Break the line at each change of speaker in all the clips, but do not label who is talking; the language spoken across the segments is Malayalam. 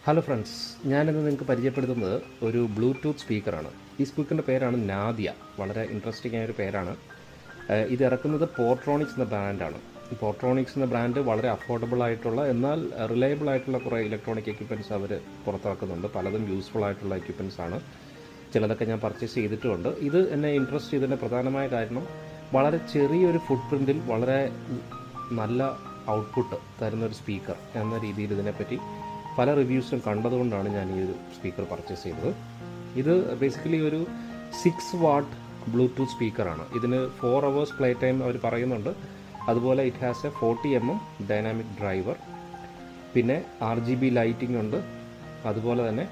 ഹലോ ഫ്രണ്ട്സ്, ഞാനിന്ന് നിങ്ങൾക്ക് പരിചയപ്പെടുത്തുന്നത് ഒരു ബ്ലൂടൂത്ത് സ്പീക്കറാണ്. ഈ സ്പീക്കറിൻ്റെ പേരാണ് നാദിയ. വളരെ ഇൻട്രസ്റ്റിംഗ് ആയൊരു പേരാണ്. ഇത് ഇറക്കുന്നത് പോർട്രോണിക്സ് എന്ന ബ്രാൻഡാണ്. പോർട്രോണിക്സ് എന്ന ബ്രാൻഡ് വളരെ അഫോർഡബിൾ ആയിട്ടുള്ള എന്നാൽ റിലയബിൾ ആയിട്ടുള്ള കുറേ ഇലക്ട്രോണിക് എക്യുപ്മെൻറ്റ്സ് അവർ പുറത്തിറക്കുന്നുണ്ട്. പലതും യൂസ്ഫുൾ ആയിട്ടുള്ള എക്യുപ്മെൻറ്റ്സ് ആണ്. ചിലതൊക്കെ ഞാൻ പർച്ചേസ് ചെയ്തിട്ടുമുണ്ട്. ഇത് എന്നെ ഇൻട്രസ്റ്റ് ചെയ്തതിൻ്റെ പ്രധാനമായ കാരണം വളരെ ചെറിയൊരു ഫുട് പ്രിൻറ്റിൽ വളരെ നല്ല ഔട്ട്പുട്ട് തരുന്നൊരു സ്പീക്കർ എന്ന രീതിയിൽ ഇതിനെപ്പറ്റി പല റിവ്യൂസും കണ്ടതുകൊണ്ടാണ് ഞാൻ ഈ ഒരു സ്പീക്കർ പർച്ചേസ് ചെയ്തത്. ഇത് ബേസിക്കലി ഒരു 6 വാട്ട് ബ്ലൂടൂത്ത് സ്പീക്കറാണ്. ഇതിന് 4 hours പ്ലേ ടൈം അവർ പറയുന്നുണ്ട്. അതുപോലെ it has A 40 mm dynamic driver, പിന്നെ RGB ലൈറ്റിംഗ് ഉണ്ട്. അതുപോലെ തന്നെ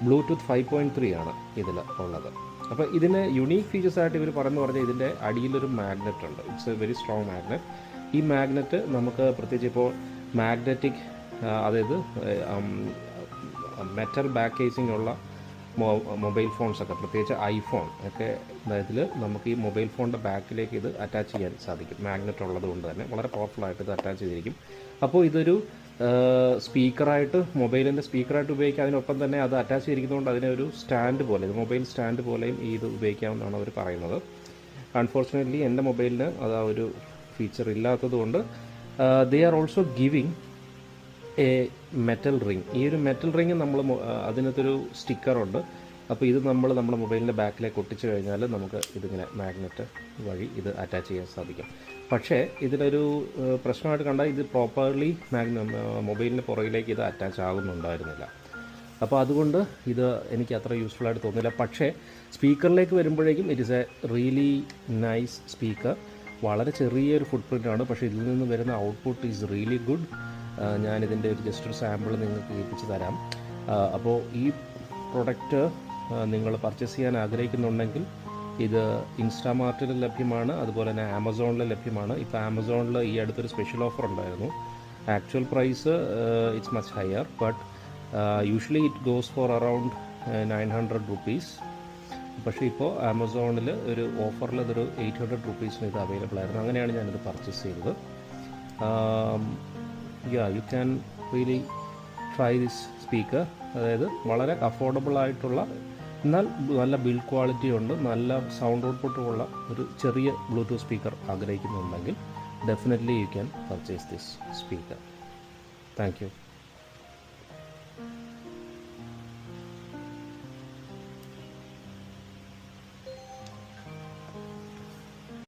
ബ്ലൂടൂത്ത് 5.3 ആണ് ഇതിൽ ഉള്ളത്. അപ്പോൾ ഇതിന് യുണീക്ക് ഫീച്ചേഴ്സായിട്ട് ഇവർ പറഞ്ഞാൽ ഇതിൻ്റെ അടിയിലൊരു മാഗ്നറ്റ് ഉണ്ട്. It's A very strong magnet. ഈ മാഗ്നറ്റ് നമുക്ക് പ്രത്യേകിച്ച് ഇപ്പോൾ മാഗ്നറ്റിക്, അതായത് മെറ്റൽ ബാക്ക് കേസിംഗ് ഉള്ള മൊബൈൽ ഫോൺസൊക്കെ, പ്രത്യേകിച്ച് ഐഫോൺ ഒക്കെ ഇതിൽ നമുക്ക് ഈ മൊബൈൽ ഫോണിൻ്റെ ബാക്കിലേക്ക് ഇത് അറ്റാച്ച് ചെയ്യാൻ സാധിക്കും. മാഗ്നറ്റ് ഉള്ളത് കൊണ്ട് തന്നെ വളരെ പവർഫുള്ളായിട്ട് ഇത് അറ്റാച്ച് ചെയ്തിരിക്കും. അപ്പോൾ ഇതൊരു സ്പീക്കറായിട്ട്, മൊബൈലിൻ്റെ സ്പീക്കറായിട്ട് ഉപയോഗിക്കാം. അതിനൊപ്പം തന്നെ അത് അറ്റാച്ച് ചെയ്തിരിക്കുന്നതുകൊണ്ട് അതിനെ ഒരു സ്റ്റാൻഡ് പോലെ, ഇത് മൊബൈൽ സ്റ്റാൻഡ് പോലെയും ഇത് ഉപയോഗിക്കാമെന്നാണ് അവർ പറയുന്നത്. അൺഫോർച്ചുനേറ്റ്ലി എൻ്റെ മൊബൈലിന് അത് ആ ഒരു ഫീച്ചർ ഇല്ലാത്തതുകൊണ്ട് they are also giving A metal ring. ഈ ഒരു മെറ്റൽ റിങ് നമ്മൾ അതിനകത്തൊരു സ്റ്റിക്കറുണ്ട്. അപ്പോൾ ഇത് നമ്മുടെ മൊബൈലിൻ്റെ ബാക്കിലേക്ക് ഒട്ടിച്ച് കഴിഞ്ഞാൽ നമുക്ക് ഇതിങ്ങനെ മാഗ്നറ്റ് വഴി ഇത് അറ്റാച്ച് ചെയ്യാൻ സാധിക്കും. പക്ഷേ ഇതിലൊരു പ്രശ്നമായിട്ട് കണ്ടാൽ ഇത് പ്രോപ്പർലി മൊബൈലിൻ്റെ പുറകിലേക്ക് ഇത് അറ്റാച്ച് ആകുന്നുണ്ടായിരുന്നില്ല. അപ്പോൾ അതുകൊണ്ട് ഇത് എനിക്ക് അത്ര യൂസ്ഫുൾ ആയിട്ട് തോന്നില്ല. പക്ഷേ സ്പീക്കറിലേക്ക് വരുമ്പോഴേക്കും it is a really nice speaker. വളരെ ചെറിയൊരു ഫുട് പ്രിൻ്റാണ്, പക്ഷേ ഇതിൽ നിന്ന് വരുന്ന ഔട്ട്പുട്ട് ഈസ് റിയലി ഗുഡ്. ഞാനിതിൻ്റെ ജസ്റ്റ് ഒരു സാമ്പിൾ നിങ്ങൾക്ക് കേൾപ്പിച്ച് തരാം. അപ്പോൾ ഈ പ്രൊഡക്റ്റ് നിങ്ങൾ പർച്ചേസ് ചെയ്യാൻ ആഗ്രഹിക്കുന്നുണ്ടെങ്കിൽ ഇത് ഇൻസ്റ്റാമാർട്ടിൽ ലഭ്യമാണ്, അതുപോലെ തന്നെ ആമസോണിൽ ലഭ്യമാണ്. ഇപ്പോൾ ആമസോണിൽ ഈ അടുത്തൊരു സ്പെഷ്യൽ ഓഫർ ഉണ്ടായിരുന്നു. Actual price it's much higher, but usually it goes for around 900 rupees. പക്ഷേ ഇപ്പോൾ ആമസോണിൽ ഒരു ഓഫറിൽ ഇതൊരു 800 rupees ഇത് അവൈലബിൾ ആയിരുന്നു. അങ്ങനെയാണ് ഞാനിത് പർച്ചേസ് ചെയ്തത്. you can really try this speaker. അതായത് വളരെ അഫോർഡബിൾ ആയിട്ടുള്ള എന്നാൽ നല്ല ബിൽഡ് ക്വാളിറ്റി ഉണ്ട്, നല്ല സൗണ്ട് ഔട്ട്പുട്ടുമുള്ള ഒരു ചെറിയ ബ്ലൂടൂത്ത് സ്പീക്കർ ആഗ്രഹിക്കുന്നുണ്ടെങ്കിൽ definitely you can purchase this speaker. Thank you.